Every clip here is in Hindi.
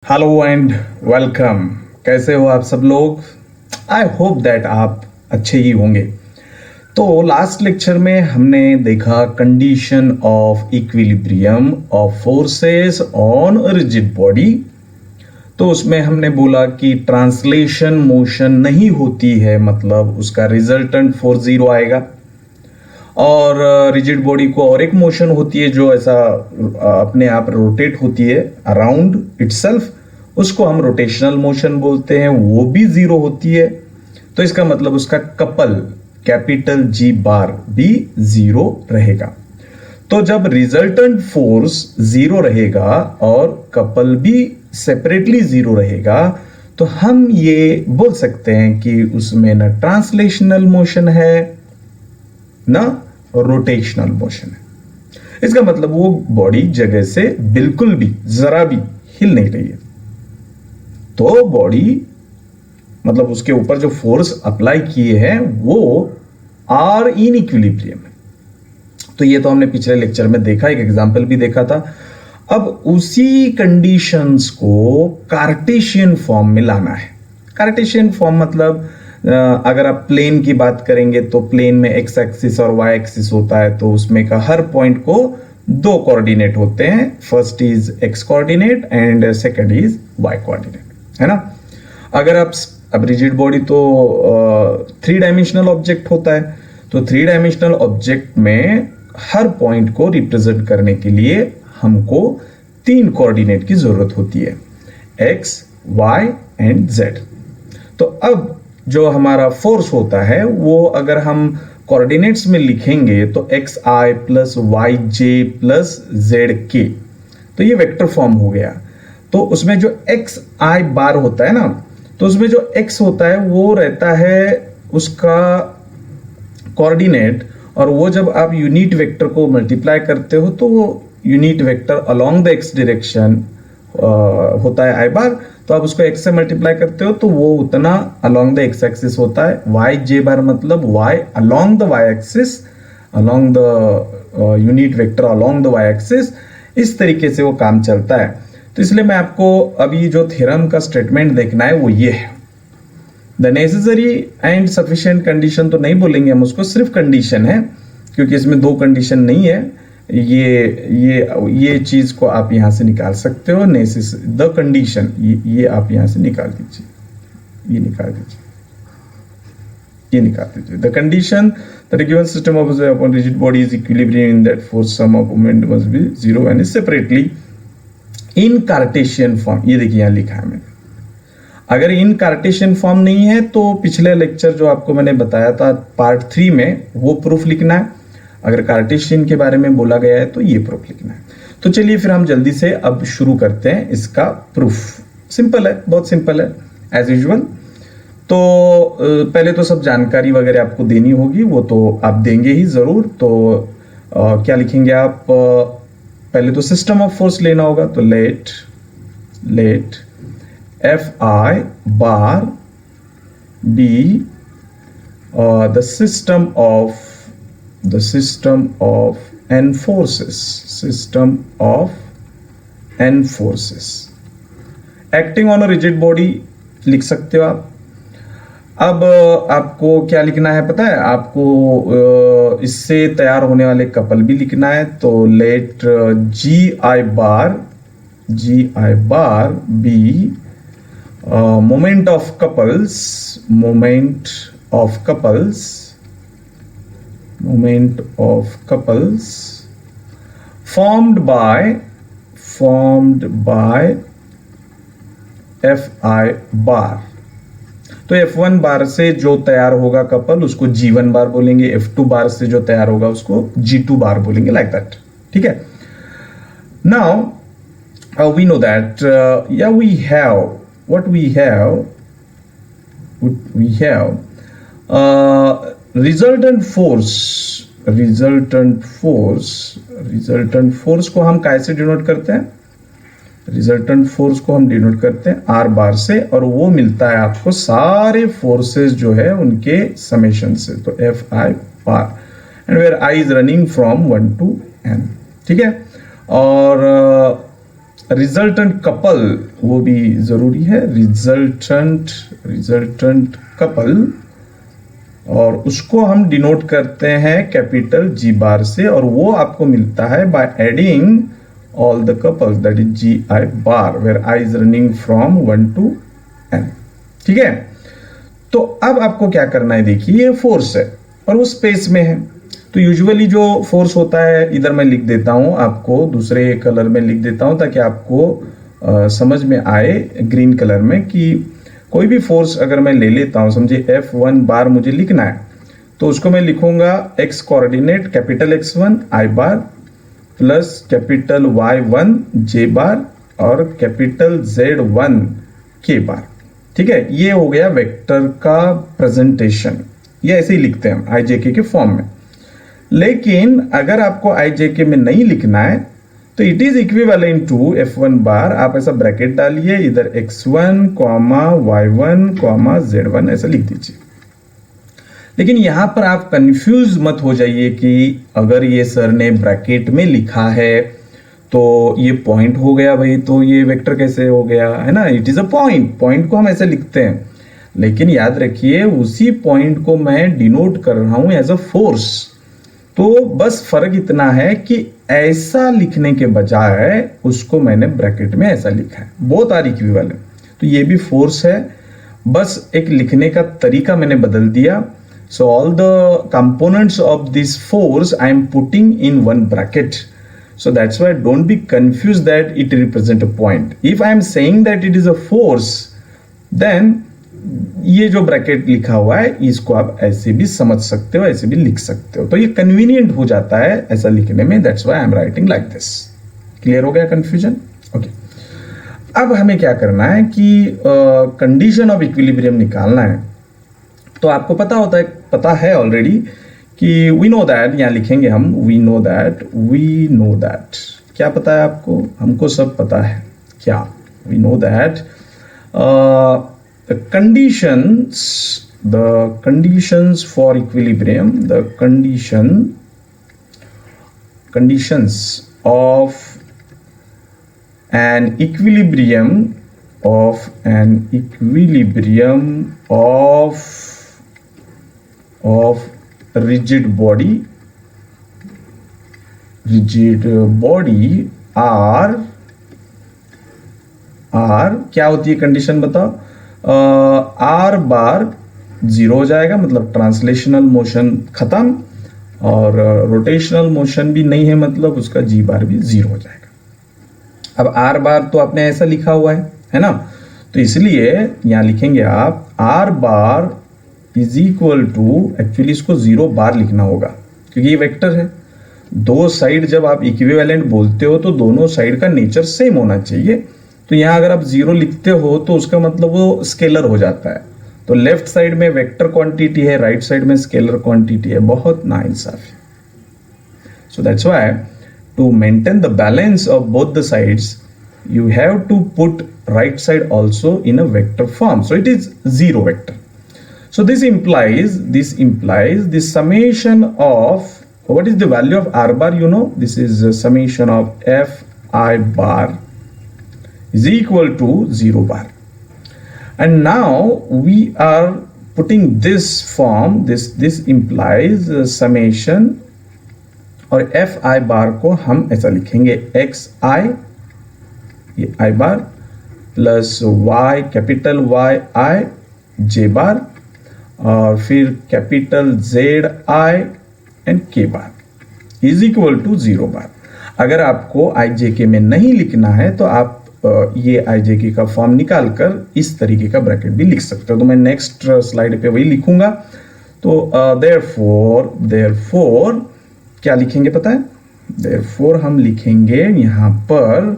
Hello and welcome. कैसे हो आप सब लोग? आई होप दैट आप अच्छे ही होंगे। तो लास्ट लेक्चर में हमने देखा condition of equilibrium of forces on rigid body. तो उसमें हमने बोला कि ट्रांसलेशन मोशन नहीं होती है, मतलब उसका रिजल्टेंट फोर्स जीरो आएगा। और रिजिड बॉडी को और एक मोशन होती है जो ऐसा अपने आप रोटेट होती है अराउंड इटसेल्फ, उसको हम रोटेशनल मोशन बोलते हैं, वो भी जीरो होती है। तो इसका मतलब उसका कपल कैपिटल जी बार भी जीरो रहेगा। तो जब रिजल्टेंट फोर्स जीरो रहेगा और कपल भी सेपरेटली जीरो रहेगा, तो हम ये बोल सकते हैं कि उसमें ना ट्रांसलेशनल मोशन है ना रोटेशनल मोशन है। इसका मतलब वो बॉडी जगह से बिल्कुल भी जरा भी हिल नहीं रही है। तो बॉडी मतलब उसके ऊपर जो फोर्स अप्लाई किए हैं वो आर इन इक्विलिब्रियम है। तो ये तो हमने पिछले लेक्चर में देखा, एक एग्जांपल भी देखा था। अब उसी कंडीशंस को कार्टेशियन फॉर्म में लाना है। कार्टेशियन फॉर्म मतलब अगर आप प्लेन की बात करेंगे तो प्लेन में एक्स एक्सिस और वाई एक्सिस होता है, तो उसमें का हर पॉइंट को दो कोऑर्डिनेट होते हैं। First is X coordinate and second is Y coordinate, है ना। अगर आप अब रिजिड बॉडी तो थ्री डायमेंशनल ऑब्जेक्ट होता है, तो थ्री डायमेंशनल ऑब्जेक्ट में हर पॉइंट को रिप्रेजेंट करने के लिए हमको तीन कोऑर्डिनेट की जरूरत होती है, एक्स वाई एंड जेड। तो अब जो हमारा फोर्स होता है वो अगर हम कोऑर्डिनेट्स में लिखेंगे तो एक्स आई प्लस वाई जे प्लस जेड के, तो ये वेक्टर फॉर्म हो गया। तो उसमें जो एक्स आई बार होता है ना, तो उसमें जो एक्स होता है वो रहता है उसका कोऑर्डिनेट, और वो जब आप यूनिट वेक्टर को मल्टीप्लाई करते हो तो वो unit vector along the x direction होता है आई बार। तो आप उसको एक्स से मल्टीप्लाई करते हो तो वो उतना अलोंग द एक्स एक्सिस होता है। वाई जे बार मतलब Y along the Y axis, along the unit vector along the Y axis. इस तरीके से वो काम चलता है। तो इसलिए मैं आपको अभी जो थ्योरम का स्टेटमेंट देखना है वो ये है। The necessary and sufficient condition तो नहीं बोलेंगे हम उसको, सिर्फ कंडीशन है, क्योंकि इसमें दो कंडीशन नहीं है। ये चीज को आप यहां से निकाल सकते हो। द कंडीशन ये आप यहां से निकाल दीजिए, ये निकाल दीजिए, ये निकाल दीजिए। The condition that a given system of upon rigid body is equilibrium in that force sum of moment must be zero and is separately in Cartesian form. ये देखिए यहां लिखा है मैंने। अगर इन कार्टेशियन फॉर्म नहीं है तो पिछले लेक्चर जो आपको मैंने बताया था पार्ट 3 में, वो प्रूफ लिखना है। अगर कार्टेशियन के बारे में बोला गया है तो ये प्रूफ लिखना है। तो चलिए फिर हम जल्दी से अब शुरू करते हैं इसका प्रूफ। सिंपल है, बहुत सिंपल है एज यूजुअल। तो पहले तो सब जानकारी वगैरह आपको देनी होगी, वो तो आप देंगे ही जरूर। तो क्या लिखेंगे आप? पहले तो सिस्टम ऑफ फोर्स लेना होगा, तो let F I bar be the system of N forces acting on a rigid body लिख सकते हो आप। अब आपको क्या लिखना है पता है? आपको इससे तैयार होने वाले कपल भी लिखना है। तो let G I bar B moment of couples formed by F I bar. तो F1 बार से जो तैयार होगा कपल उसको G1 बार बोलेंगे, F2 बार से जो तैयार होगा उसको G2 बार बोलेंगे, लाइक दैट। ठीक है। Now we know that we have resultant force को हम कैसे डिनोट करते हैं? रिजल्टेंट फोर्स को हम डिनोट करते हैं आर बार से, और वो मिलता है आपको सारे फोर्सेस जो है उनके समेशन से। तो F I bar and where I is running from 1 to n। ठीक है। और रिजल्टेंट कपल वो भी जरूरी है, रिजल्टेंट कपल, और उसको हम डिनोट करते हैं कैपिटल जी बार से, और वो आपको मिलता है by adding all the couples, that is G I bar, where I is running from 1 to n। ठीक है, तो अब आपको क्या करना है, देखिए ये फोर्स है और वो स्पेस में है। तो यूजुअली जो फोर्स होता है, इधर मैं लिख देता हूं, आपको दूसरे कलर में लिख देता हूं ताकि आपको समझ में आए ग्रीन कलर में, कि कोई भी फोर्स अगर मैं ले लेता हूं, समझिए F1 बार मुझे लिखना है, तो उसको मैं लिखूंगा x coordinate capital X1 I bar plus capital Y1 J bar और कैपिटल Z1 K बार। ठीक है, ये हो गया वेक्टर का प्रेजेंटेशन, ये ऐसे ही लिखते हैं हम IJK के फॉर्म में। लेकिन अगर आपको IJK में नहीं लिखना है तो it is equivalent to F1 bar, आप ऐसा ब्रैकेट डालिए, इधर X1 Y1 Z1 ऐसा लिख दीजिए। लेकिन यहां पर आप कंफ्यूज मत हो जाइए कि अगर ये सर ने ब्रैकेट में लिखा है तो ये पॉइंट हो गया भाई, तो ये वेक्टर कैसे हो गया, है ना, it is a point, point को हम ऐसे लिखते हैं। लेकिन याद रखिए उसी पॉइंट को मैं डिनोट कर रहा हूं एज अ फोर्स। तो बस फर्क इतना है कि ऐसा लिखने के बजाय उसको मैंने ब्रैकेट में ऐसा लिखा है, बोथ आर इक्विवेलेंट। तो ये भी फोर्स है, बस एक लिखने का तरीका मैंने बदल दिया। So all the components of this force I am putting in one bracket, so that's why don't be confused that it represent a point. If I am saying that it is a force, then ये जो ब्रैकेट लिखा हुआ है इसको आप ऐसे भी समझ सकते हो, ऐसे भी लिख सकते हो, तो ये कन्वीनियंट हो जाता है ऐसा लिखने में। That's why I am writing like this. Clear हो गया कंफ्यूजन? ओके, अब हमें क्या करना है कि कंडीशन ऑफ इक्विलिब्रियम निकालना है। तो आपको पता है ऑलरेडी कि वी नो दैट, यहां लिखेंगे हम वी नो दैट। क्या पता है आपको? हमको सब पता है। क्या? We know that the conditions for equilibrium, the conditions of an equilibrium of rigid body are क्या होती है कंडीशन बताओ? आर बार 0 हो जाएगा, मतलब ट्रांसलेशनल मोशन खत्म, और रोटेशनल मोशन भी नहीं है, मतलब उसका जी बार भी 0 हो जाएगा। अब आर बार तो आपने ऐसा लिखा हुआ है ना, तो इसलिए यहां लिखेंगे आप R bar is equal to, actually इसको 0 बार लिखना होगा क्योंकि ये वेक्टर है। दो साइड जब आप इक्विवेलेंट बोलते हो तो दोनों साइड का नेचर सेम होना चाहिए। तो यहां अगर आप 0 लिखते हो तो उसका मतलब वो स्केलर हो जाता है। तो लेफ्ट साइड में वेक्टर क्वांटिटी है, राइट साइड में स्केलर क्वांटिटी है, बहुत नाइंसाफी। So that's why to maintain the balance of both the sides you have to put right side also in a vector form, so it is 0 vector. So this implies the summation of, what is the value of r bar? You know, this is a summation of f I bar is equal to 0 bar. And now we are putting this form, this implies summation, और f I bar को हम ऐसा लिखेंगे x I, ये I bar plus y, capital Y I J bar, और फिर capital Z I and K bar is equal to 0 bar. अगर आपको IJK में नहीं लिखना है तो आप ये IJK का फॉर्म निकालकर इस तरीके का ब्रैकेट भी लिख सकते हो। तो मैं नेक्स्ट स्लाइड पे वही लिखूंगा। तो देयरफॉर क्या लिखेंगे पता है? देयरफॉर हम लिखेंगे यहां पर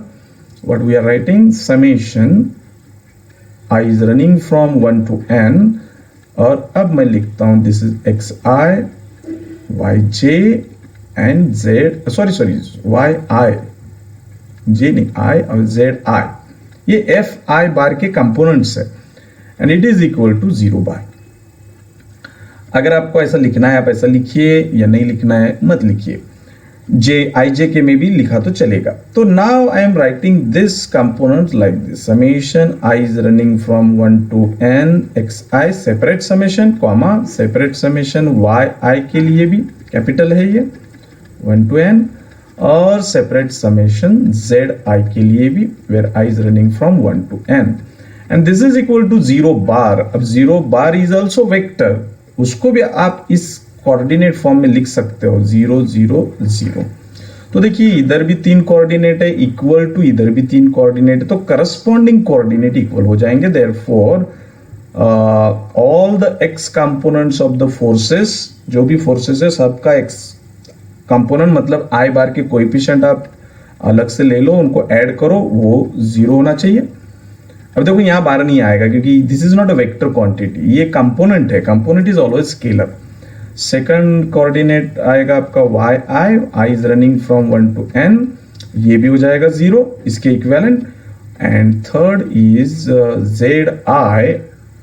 what we are writing, summation I is running from 1 to n, और अब मैं लिखता हूं this is xi, yj and z, sorry yi, j नहीं I और zi, ये fi बार के कंपोनेंट्स है, and it is equal to 0 bar. अगर आपको ऐसा लिखना है आप ऐसा लिखिए, या नहीं लिखना है मत लिखिए। जे आई जे के में भी लिखा तो चलेगा। तो now I am writing this component like this, summation I is running from 1 to n X I separate summation comma separate summation Y I के लिए भी कैपिटल है ये 1 to n, और सेपरेट समेशन जेड आई के लिए भी where I is running from 1 to n, and this is equal to 0 bar. अब 0 बार इज ऑल्सो वेक्टर, उसको भी आप इस कोऑर्डिनेट फॉर्म में लिख सकते हो 0 0 0। तो देखिए इधर भी 3 कोऑर्डिनेट है इक्वल टू इधर भी 3 कोऑर्डिनेट है, तो करस्पॉन्डिंग कोऑर्डिनेट इक्वल हो जाएंगे। Therefore all the x components of the forces, जो भी फोर्सेस है सबका एक्स कंपोनेंट मतलब आई बार के कोएफिशिएंट आप अलग से ले लो, उनको ऐड करो, वो 0 होना चाहिए। अब देखो यहां बार नहीं आएगा क्योंकि this is not a vector quantity, ये कंपोनेंट है, component is always scalar. Second coordinate आएगा आपका Y I, I is running from 1 to n, ये भी हो जाएगा 0 इसके equivalent. And third is Z I,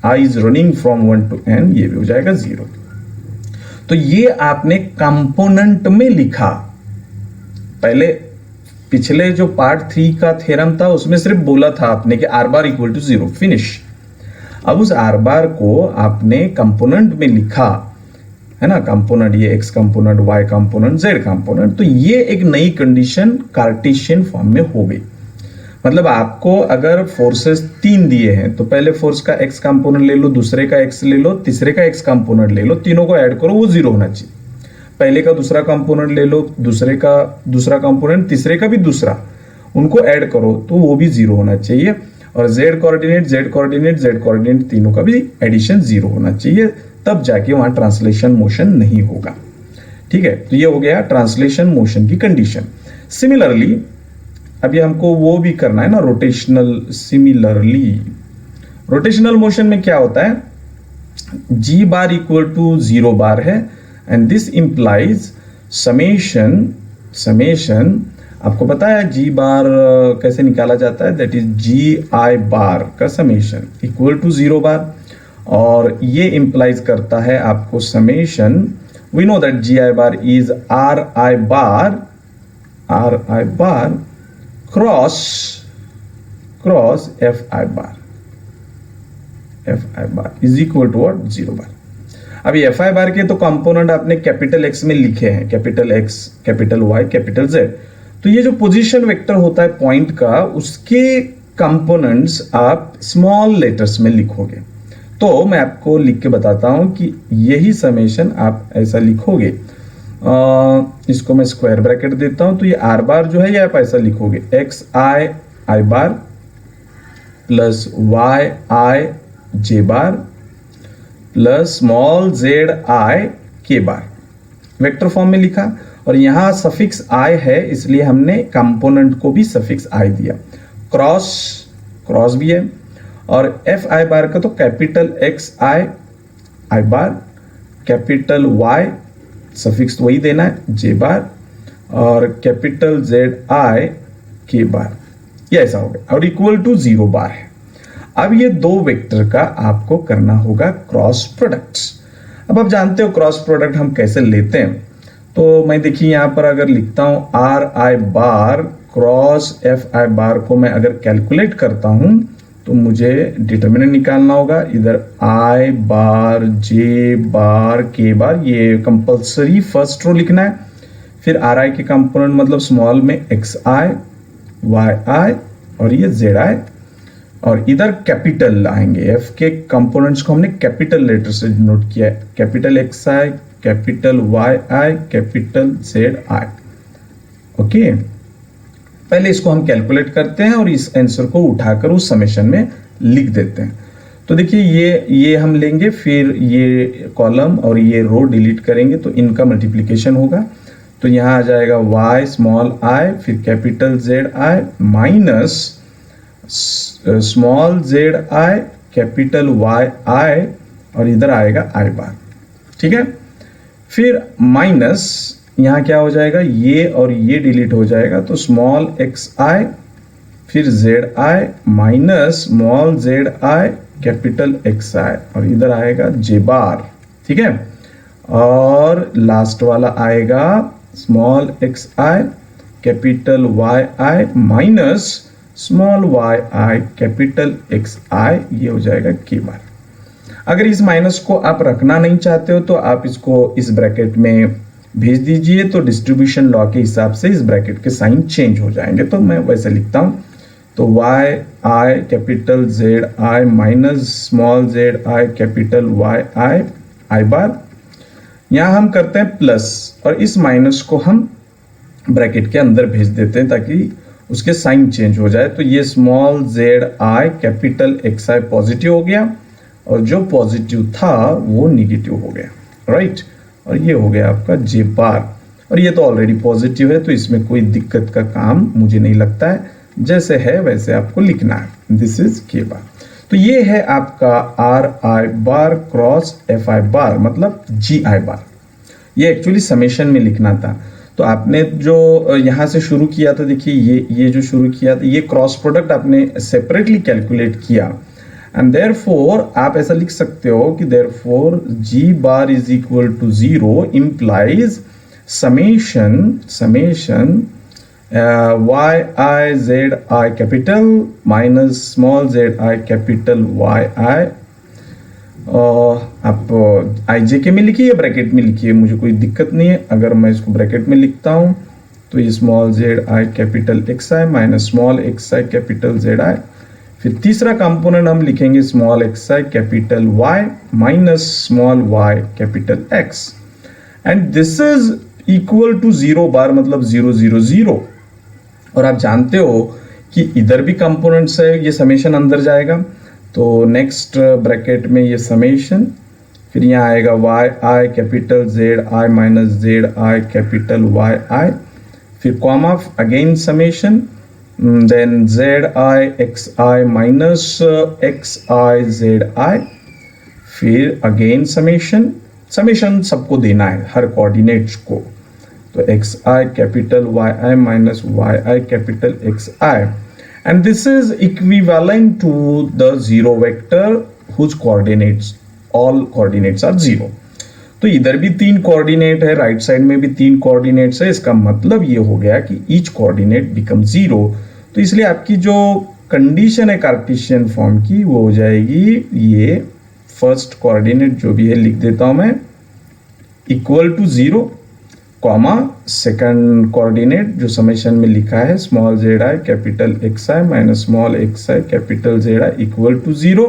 I is running from 1 to n, ये भी हो जाएगा 0। तो ये आपने कंपोनेंट में लिखा। पहले पिछले जो पार्ट 3 का थ्योरम था उसमें सिर्फ बोला था आपने कि R bar equal to 0, finish. अब उस आर बार को आपने कंपोनेंट में लिखा है ना, कंपोनेंट ये X component, Y component, Z component. तो ये एक नई कंडीशन कार्टेशियन फॉर्म में हो गई। मतलब आपको अगर फोर्सेस 3 दिए हैं तो पहले फोर्स का एक्स कंपोनेंट ले लो, दूसरे का एक्स ले लो, तीसरे का एक्स कंपोनेंट ले लो, तीनों को ऐड करो, वो 0 होना चाहिए। पहले का दूसरा कंपोनेंट ले लो, दूसरे का दूसरा कंपोनेंट, तीसरे का भी दूसरा, उनको ऐड करो तो वो भी 0 होना चाहिए। और Z coordinate Z coordinate Z coordinate तीनों का भी एडिशन 0 होना चाहिए, तब जाके वहां ट्रांसलेशन मोशन नहीं होगा। ठीक है, तो ये हो गया ट्रांसलेशन मोशन की कंडीशन। सिमिलरली अभी हमको वो भी करना है ना, रोटेशनल। सिमिलरली रोटेशनल मोशन में क्या होता है, जी बार इक्वल टू 0 बार है, and this implies summation, summation आपको पता है जी बार कैसे निकाला जाता है, दैट इज जी आई बार का समेशन इक्वल टू 0 बार, और ये इंप्लाइज करता है आपको summation, we know that G I bar is R I bar cross F I bar is equal to what, 0 bar. अभी एफ आई बार के तो कंपोनेंट आपने कैपिटल एक्स में लिखे हैं, capital X, capital Y, capital Z. तो ये जो पोजीशन वेक्टर होता है पॉइंट का, उसके कंपोनेंट्स आप स्मॉल लेटर्स में लिखोगे। तो मैं आपको लिख के बताता हूं कि यही समेशन आप ऐसा लिखोगे, इसको मैं स्क्वायर ब्रैकेट देता हूं, तो ये आर बार जो है ये आप ऐसा लिखोगे, X I I bar plus Y I J bar plus small Z I के बार, वेक्टर फॉर्म में लिखा। और यहां सफिक्स आई है इसलिए हमने कंपोनेंट को भी सफिक्स आई दिया। क्रॉस भी है, और एफ आई बार का तो capital X I I bar, capital Y suffix वही देना है जे बार, और कैपिटल जेड आई के बार, ये ऐसा हो गया, और इक्वल टू 0 बार है। अब ये दो वेक्टर का आपको करना होगा क्रॉस प्रोडक्ट्स। अब आप जानते हो क्रॉस प्रोडक्ट हम कैसे लेते हैं, तो मैं देखिए यहां पर अगर लिखता हूं R I bar cross F I bar को मैं अगर कैलकुलेट करता हूं तो मुझे डिटर्मिनेंट निकालना होगा। इधर आई बार जे बार के बार, ये कंपल्सरी फर्स्ट रो लिखना है। फिर आर आई के कंपोनेंट मतलब स्मॉल में एक्स आई वाई आई और ये जेड आई, और इधर कैपिटल आएंगे। एफ के कंपोनेंट्स को हमने कैपिटल लेटर से नोट किया है, capital X I, capital Y I, capital Z i. Okay, पहले इसको हम कैलकुलेट करते हैं और इस आंसर को उठाकर उस समेशन में लिख देते हैं। तो देखिए ये हम लेंगे, फिर ये कॉलम और ये रो डिलीट करेंगे तो इनका मल्टीप्लिकेशन होगा। तो यहां आ जाएगा y स्मॉल आई, फिर capital Z I minus small Z I, capital Y I, और इधर आएगा आई बार। ठीक है, फिर माइनस यहां क्या हो जाएगा, ये और ये डिलीट हो जाएगा, तो स्मॉल एक्स आई फिर Z I minus small Z I capital X I, और इधर आएगा जे बार। ठीक है, और लास्ट वाला आएगा small x I capital Y I minus small Y I capital X I, ये हो जाएगा के बार। अगर इस माइनस को आप रखना नहीं चाहते हो तो आप इसको इस ब्रैकेट में भेज दीजिए, तो डिस्ट्रीब्यूशन लॉ के हिसाब से इस ब्रैकेट के साइन चेंज हो जाएंगे। तो मैं वैसे लिखता हूं, तो Y I capital Z I minus small Z I capital Y I I bar. यहां हम करते हैं प्लस और इस माइनस को हम ब्रैकेट के अंदर भेज देते हैं ताकि उसके साइन चेंज हो जाए। तो ये small Z I capital X I positive हो गया और जो पॉजिटिव था वो निगेटिव हो गया, राइट। और ये हो गया आपका जे बार, और ये तो ऑलरेडी पॉजिटिव है तो इसमें कोई दिक्कत का काम मुझे नहीं लगता है, जैसे है वैसे आपको लिखना है। दिस इज के बार। तो ये है आपका R I bar cross F I bar मतलब जी आई बार। ये एक्चुअली समेशन में लिखना था, तो आपने जो यहां से शुरू किया था, देखिए ये जो शुरू किया था, ये क्रॉस प्रोडक्ट आपने सेपरेटली कैलकुलेट किया, एंड देयरफॉर आप ऐसा लिख सकते हो कि therefore G bar is equal to 0 implies summation Y I Z I capital minus small Z I capital Y I. आप आई जे के में लिखिए या ब्रैकेट में लिखिए, मुझे कोई दिक्कत नहीं है। अगर मैं इसको ब्रैकेट में लिखता हूं तो ये small Z I capital X I minus small x I capital Z आई। फिर तीसरा कंपोनेंट हम लिखेंगे small x I capital Y minus small y capital X, and this is equal to 0 बार मतलब 0 0 0। और आप जानते हो कि इधर भी कंपोनेंट्स है, ये समेशन अंदर जाएगा, तो नेक्स्ट ब्रैकेट में ये समेशन, फिर यहाँ आएगा Y I capital Z I minus Z I capital Y I, फिर comma again summation, then Z I X I minus X I Z आई, फिर अगेन समेशन सबको देना है हर कोऑर्डिनेट्स को, तो x I capital Y I minus y I capital X i, and this is equivalent to the zero vector whose coordinates all coordinates are 0। तो इधर भी 3 कोऑर्डिनेट है, राइट साइड में भी 3 कोऑर्डिनेट्स है, इसका मतलब ये हो गया कि ईच कोऑर्डिनेट बिकम 0। तो इसलिए आपकी जो कंडीशन है कार्टेशियन फॉर्म की वो हो जाएगी, ये फर्स्ट कोऑर्डिनेट जो भी है लिख देता हूं मैं equal to 0 comma second coordinate जो समेशन में लिखा है small Z I capital X I minus small x I capital Z i equal to 0,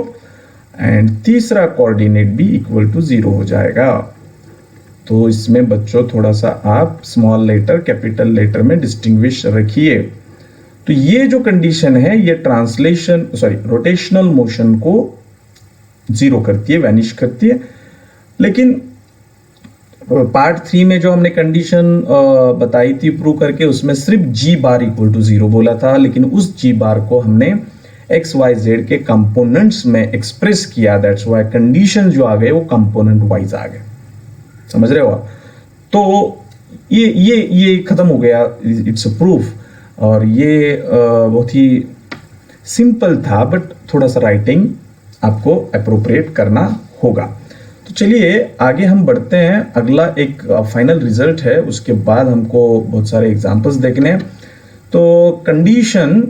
and तीसरा कोऑर्डिनेट भी इक्वल टू 0 हो जाएगा। तो इसमें बच्चों थोड़ा सा आप स्मॉल लेटर कैपिटल लेटर में डिस्टिंग्विश रखिए। तो ये जो कंडीशन है ये रोटेशनल मोशन को 0 करती है, वैनिश करती है। लेकिन पार्ट 3 में जो हमने कंडीशन बताई थी प्रूव करके, उसमें सिर्फ जी बार इक्वल टू 0 बोला था, लेकिन उस जी बार को हमने एक्स वाई जेड के कंपोनेंट्स में एक्सप्रेस किया, दैट्स व्हाई कंडीशन जो आ गए वो कंपोनेंट वाइज आ गए, समझ रहे हो आप। तो ये खत्म हो गया, इट्स अ प्रूफ, और ये बहुत ही सिंपल था, बट थोड़ा सा राइटिंग आपको अप्रोप्रिएट करना होगा। तो चलिए आगे हम बढ़ते हैं, अगला एक फाइनल रिजल्ट है, उसके बाद हमको बहुत सारे एग्जांपल्स देखने हैं। तो कंडीशन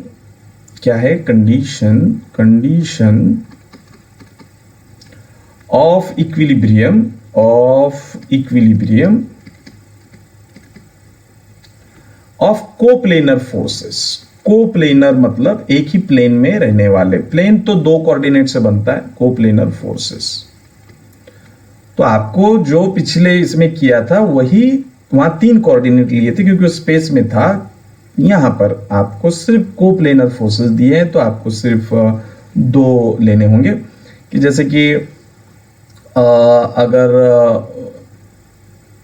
क्या है, condition of equilibrium of coplanar forces. Coplanar मतलब एक ही प्लेन में रहने वाले, प्लेन तो 2 कोऑर्डिनेट से बनता है, कोप्लेनर फोर्सेस। तो आपको जो पिछले इसमें किया था वही वहां 3 कोऑर्डिनेट लिए थे क्योंकि स्पेस में था, यहां पर आपको सिर्फ कोप्लेनर फोर्सेस दिए हैं, तो आपको सिर्फ 2 लेने होंगे। कि जैसे कि अगर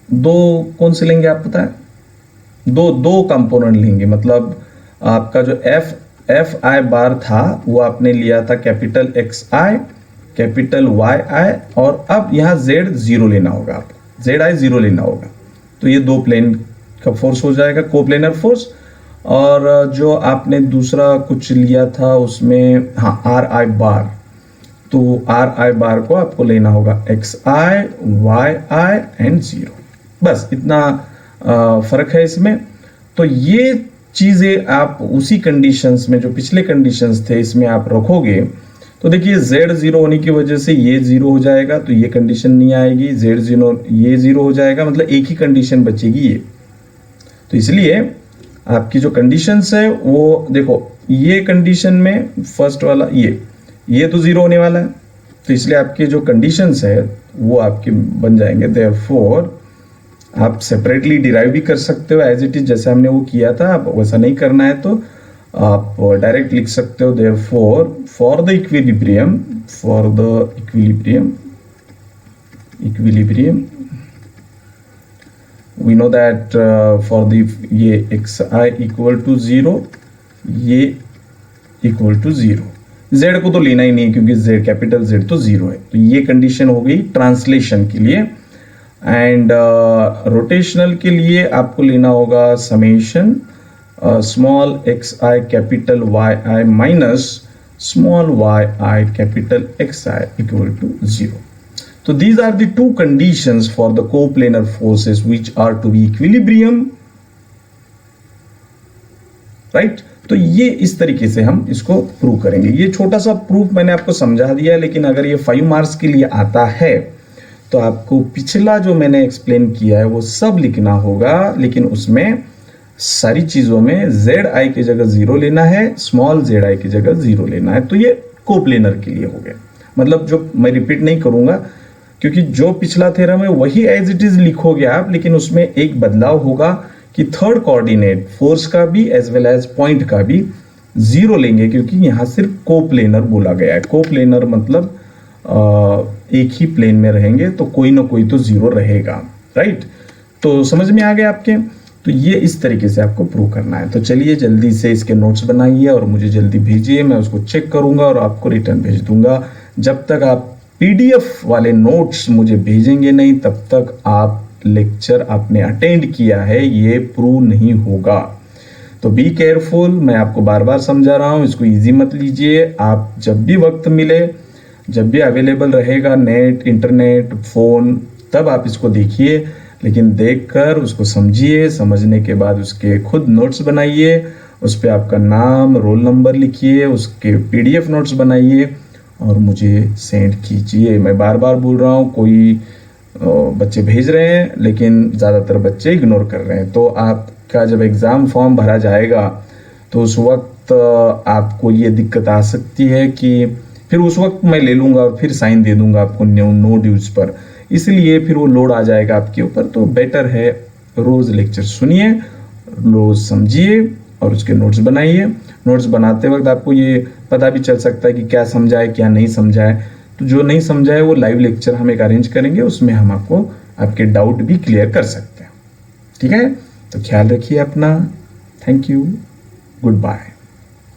2 कौन से लेंगे आप पता है, दो कंपोनेंट लेंगे, मतलब आपका जो एफ आई बार था वो आपने लिया था capital X I capital Y I, और अब यहां जेड 0 लेना होगा, आप जेड आई 0 लेना होगा। तो ये 2 प्लेन का फोर्स हो जाएगा कोप्लेनर फोर्स। और जो आपने दूसरा कुछ लिया था उसमें हाँ आर आई बार, तो आर आई बार को आपको लेना होगा x i y i and 0। बस इतना फर्क है इसमें। तो ये चीजें आप उसी कंडीशंस में, जो पिछले कंडीशंस थे, इसमें आप रखोगे तो देखिए z 0 होने की वजह से ये 0 हो जाएगा, तो ये कंडीशन नहीं आएगी। z 0 ये 0 हो जाएगा, मतलब एक ही कंडीशन बचेगी ये। तो इसलिए आपकी जो कंडीशंस है वो देखो, ये कंडीशन में फर्स्ट वाला ये तो 0 होने वाला है, तो इसलिए आपके जो कंडीशंस है वो आपके बन जाएंगे। देयरफॉर आप सेपरेटली डिराइव भी कर सकते हो एज इट इज, जैसे हमने वो किया था। आप वैसा नहीं करना है तो आप डायरेक्ट लिख सकते हो। Therefore for the equilibrium we know that for the ये xi इक्वल टू 0, ये इक्वल टू 0। z को तो लेना ही नहीं क्योंकि z कैपिटल Z तो 0 है। तो ये कंडीशन हो गई ट्रांसलेशन के लिए। एंड रोटेशनल के लिए आपको लेना होगा summation small xi capital yi minus small yi capital xi equal to 0। तो these are the two conditions for the coplanar forces which are to be equilibrium, right? तो ये इस तरीके से हम इसको प्रूव करेंगे। ये छोटा सा प्रूफ मैंने आपको समझा दिया है, लेकिन अगर ये 5 मार्क्स के लिए आता है तो आपको पिछला जो मैंने एक्सप्लेन किया है वो सब लिखना होगा, लेकिन उसमें सारी चीजों में zi की जगह 0 लेना है, स्मॉल zi की जगह 0 लेना है। तो ये कोप्लेनर के लिए हो गया। मतलब जो मैं रिपीट नहीं करूंगा क्योंकि जो पिछला थ्योरम है वही एज इट इज लिखोगे आप, लेकिन उसमें एक बदलाव होगा कि थर्ड कोऑर्डिनेट फोर्स का भी एज वेल एज पॉइंट का भी 0 लेंगे, क्योंकि यहां सिर्फ कोप्लेनर बोला गया है। कोप्लेनर मतलब एक ही प्लेन में रहेंगे तो कोई ना कोई तो 0 रहेगा, राइट? तो समझ में आ गया आपके? तो ये इस तरीके से आपको प्रूव करना है। तो चलिए जल्दी से इसके नोट्स बनाइए और मुझे जल्दी भेजिए, मैं उसको चेक करूंगा और आपको रिटर्न भेज दूंगा। जब तक आप पीडीएफ वाले नोट्स मुझे भेजेंगे नहीं, तब तक आप लेक्चर आपने अटेंड किया है ये प्रूव नहीं होगा। तो बी केयरफुल, मैं आपको बार बार समझा रहा हूं, इसको इजी मत लीजिए। आप जब भी वक्त मिले, जब भी अवेलेबल रहेगा नेट, इंटरनेट, फोन, तब आप इसको देखिए, लेकिन देखकर उसको समझिए। समझने के बाद उसके खुद नोट्स बनाइए, उस पर आपका नाम, रोल नंबर लिखिए, उसके पीडीएफ नोट्स बनाइए और मुझे सेंड कीजिए। मैं बार बार बोल रहा हूँ, कोई बच्चे भेज रहे हैं लेकिन ज़्यादातर बच्चे इग्नोर कर रहे हैं। तो आपका जब एग्ज़ाम फॉर्म भरा जाएगा तो उस वक्त आपको ये दिक्कत आ सकती है कि फिर उस वक्त मैं ले लूँगा और फिर साइन दे दूंगा आपको नो ड्यूज पर, इसलिए फिर वो लोड आ जाएगा आपके ऊपर। तो बेटर है रोज़ लेक्चर सुनिए, रोज़ समझिए और उसके नोट्स बनाइए। नोट्स बनाते वक्त आपको ये पता भी चल सकता है कि क्या समझा है क्या नहीं समझा है। तो जो नहीं समझा है वो लाइव लेक्चर हम एक अरेंज करेंगे, उसमें हम आपको आपके डाउट भी क्लियर कर सकते हैं। ठीक है, तो ख्याल रखिए अपना। Thank you, good bye.